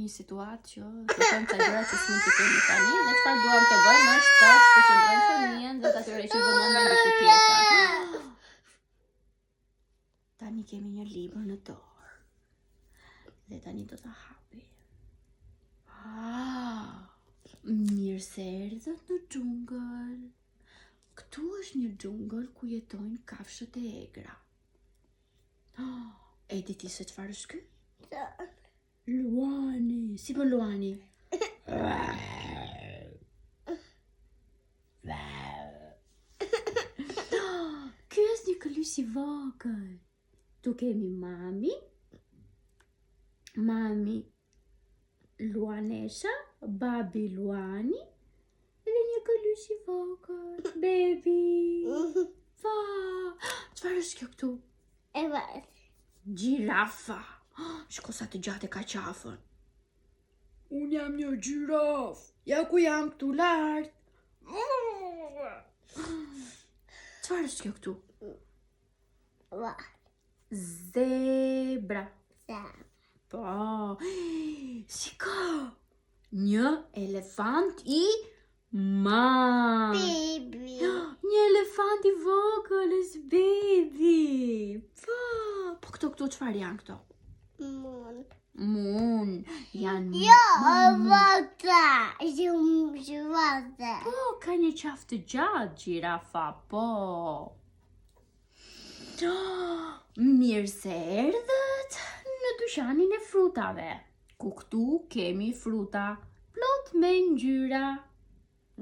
një situatë që të thëmë të gjëra që s'mund të kemi tani dhe çfarë duam të bëjmë është të përqendrojmë fëmijën dhe të atyre që vëmendjen diku tjetër. Tani kemi një libër në dorë. Dhe tani do ta hapi. Mirë se erdhët në xhungël. Këtu është një xhungël ku jetojnë kafshët e egra. E di ti se çfarë është ky? Luani. Si po Luani? Ky është një këlysh i vogël. Tu kemi mami Luanesha, babi Luani dhe një këlysh i vogël, bebi. Çfarë është kjo këtu? Gjirafa. Shko sa të gjatë e ka qafën. Unë jam një gjiraf. Ja ku jam këtu lart. Çfarë është kjo këtu? Zebra. Po. Shiko. Një elefant i Baby. Një elefant i vogël është bebi. Po këto çfarë janë këto? Mun. Janë Vata. Vata. Po, ka një qafë të gjatë gjirafa, po. Mirë se erdhët në dyqanin e frutave. Ku këtu kemi fruta plot me ngjyra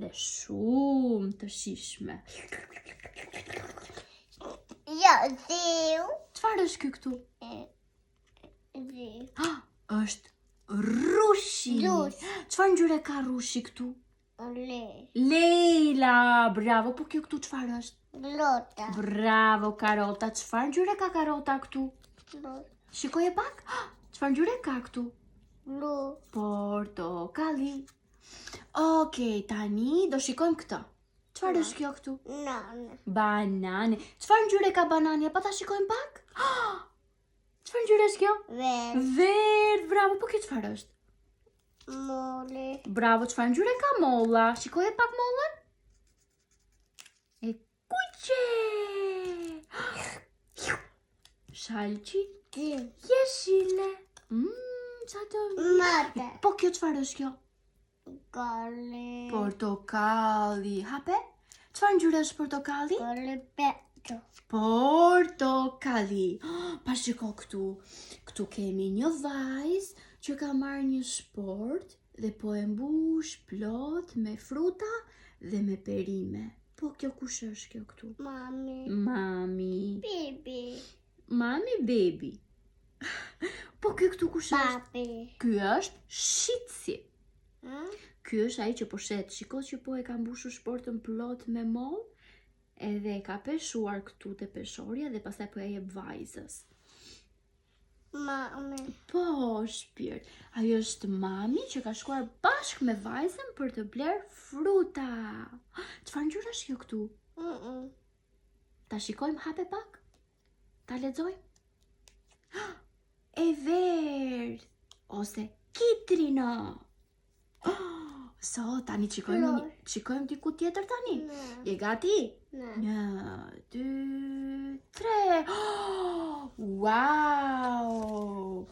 dhe shumë të shijshme. Ziu. Çfarë është ky këtu? Është rushi. Çfarë ngjyre ka rushi këtu? Leila, bravo. Po kjo këtu çfarë është? Lota. Bravo, karota. Çfarë ngjyre ka karota këtu? Shikoje pak. Çfarë ngjyre ka këtu? Blu. Portokalli. Okej, tani do shikojmë këtë. Çfarë është kjo këtu? Banane. Çfarë ngjyre ka banania? Pa ta shikojmë pak? Çfarë ngjyre është kjo? Verdh, bravo. Po kjo çfarë është? Mole. Bravo, çfarë ngjyre ka molla? Shikoje pak mollën. E kuqe. Shalqi. Jeshile. Qa të... Mate. Po kjo çfarë është kjo? Gale. Portokalli. Hape? Çfarë ngjyre është portokalli? Gale peto. Portokalli. Pa shiko këtu. Këtu kemi një vajzë që ka marrë një sport dhe po e mbush plot me fruta dhe me perime. Po kjo kush është kjo këtu? Mami. Baby. Mami bebi. Po kjo këtu kush është? Papi. Ky është shitsi. Ky është ai që po shet. Shiko që po e ka mbushur shportën plot me moll, edhe e ka peshuar këtu te peshorja dhe pastaj po e jep vajzës. Mami. Po, shpirt. Ajo është mami që ka shkuar bashkë me vajzën për të bler fruta. Çfarë ngjyre është kjo këtu? Ta shikojmë, hape pak? Ta lexojmë? E verdh ose kitrino. So, tani shikojmë diku tjetër tani. Je gati? 1, 2, 3. Wow!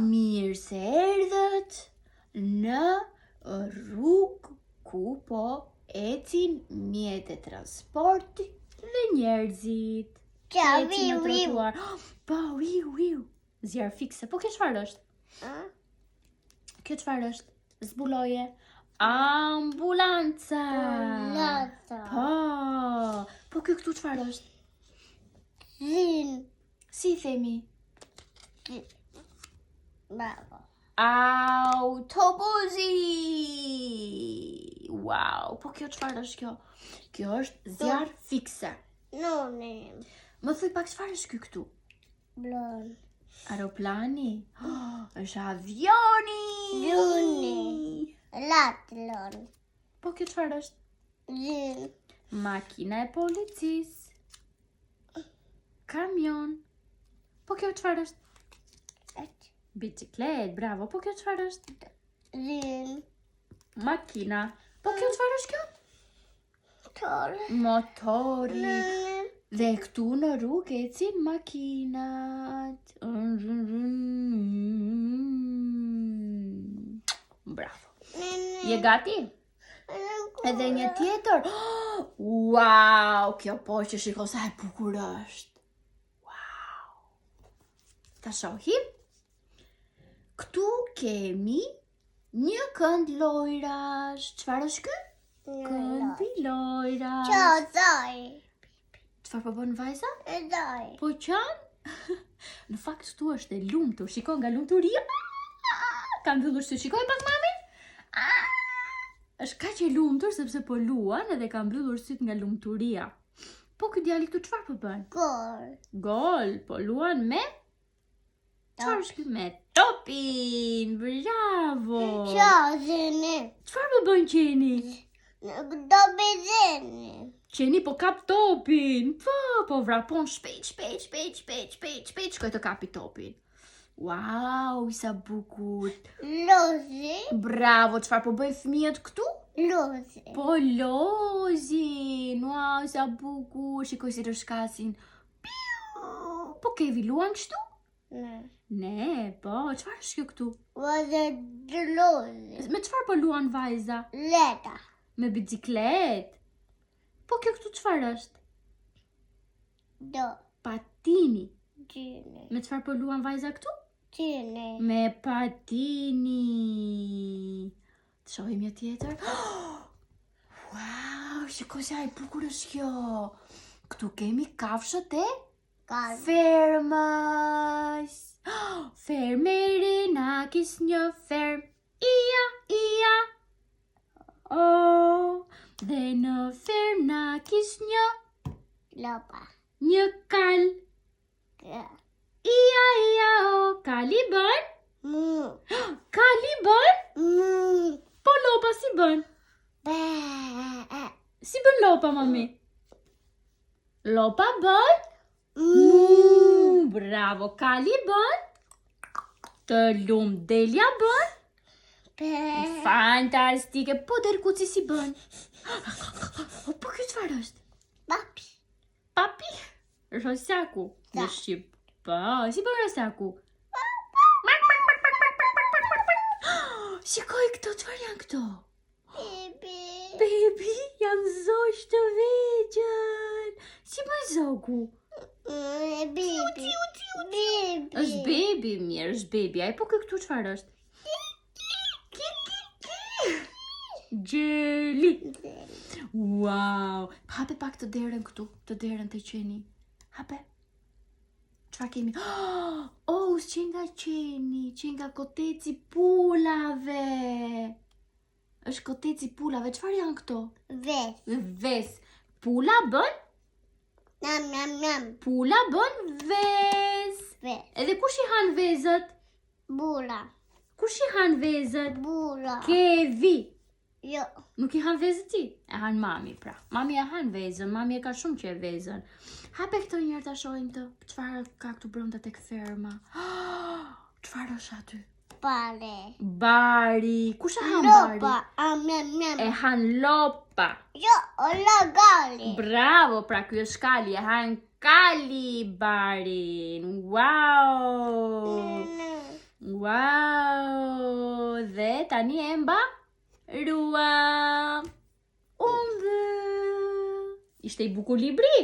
Mirë se erdhët në rrugë ku po ecin mjetet transporti dhe njerëzit. Ecin në trotuar. Po, zjarr fikse. Po kjo çfarë është? Kjo çfarë është? Zbuloje. Ambulanca. Po kjo këtu çfarë është? Si i themi? Bravo. Autobusi. Wow, po kjo çfarë është kjo? Kjo është zjarr fikse. Më thuj pak çfarë është ky këtu? Blon. Aeroplani. Është avioni. Latlon. Po kjo çfarë është? Makina e policisë. Kamion. Po kjo çfarë është? Biciklet, bravo. Po kjo çfarë është? Rin. Makina. Po kjo çfarë është kjo? Motor. Motori. Dhe këtu në rrugë ecin makinat. Bravo. Je gati? Edhe një tjetër. Wow, kjo po që shiko sa e bukur është. Wow. Ta shohim. Këtu kemi një kënd lojrash. Çfarë është ky? Këndi lojrash. Qozoj. Çfarë po bën vajza? Qozoj. Po qanë? Në fakt këtu është e lumtur. Shiko nga lumturia. Ka mbyllur sy. Shikoj pak mami. Është kaq e lumtur sepse po luan edhe ka mbyllur syt nga lumturia. Po ky djali këtu çfarë po bën? Gol. Gol, po luan me? Çfarë është ky? Me topin. Bravo. Qozini. Çfarë po bën qeni? Do bezeni. Qeni po kap topin. Po vrapon shpejt, shkoj të kapi topin. Wow, sa bukur. Lozi. Bravo, çfarë po bëjnë fëmijët këtu? Lozi. Po lozin. Wow, sa bukur. Shikoj si rëshkasin. Po Kevi luan kështu? Ne, po, çfarë është kjo këtu? Vazë lozi. Me çfarë po luan vajza? Leta. Me biciklet. Po kjo këtu çfarë është? Do. Patini. Gjini. Me çfarë po luan vajza këtu? Gjini. Me patini. Të shohim një tjetër. Wow, shiko sa e bukur është kjo. Këtu kemi kafshët e Kalë. fermës. Fermeri na kis një ferm. Ia. Dhe në ferm na kis një Lopa. kal. Ia, kali bën? Mu. Kali bën? Mu. Po lopa si bën? Be. Si bën lopa, mami? Lopa bën? Mu. Bravo, kali bën? Të lumë delja bën? Be. Fantastike, po dërkuci si bën? Po kjo çfarë është? Papi. Papi? Rosaku. Në Shqip. Po, si bën Rosaku? Shikoj këto, çfarë janë këto? Baby. Baby, janë zoq të vegjël. Si bën zoku? Baby. Baby. Është baby, mirë, është baby. Ai po këtu çfarë është? Gjeli. Wow. Hape pak të derën këtu, të derën të qeni. Hape. Çfarë kemi? Oh, s'qen nga qeni, qen nga koteci pulave. Është koteci pulave. Çfarë janë këto? Ves. Ves. Pula bën? Nam. Pula bën ves. Ves. Edhe kush i han vezët? Bula. Kush i han vezët? Bula. Kevi. Jo. Nuk i han vezët ti? E han mami, pra. Mami e han vezën, mami e ka shumë që e vezën. Hape këto njërë ta shohim të. Çfarë ka këtu brenda tek ferma? Çfarë është aty? Bari. Kush e han bari? Lopa. E han lopa. Jo, ola gali. Bravo, pra ky është kali, e han kali barin. Wow. Wow. Dhe tani e mba rua. Ishte i bukur libri?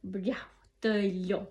Bravo, të lom.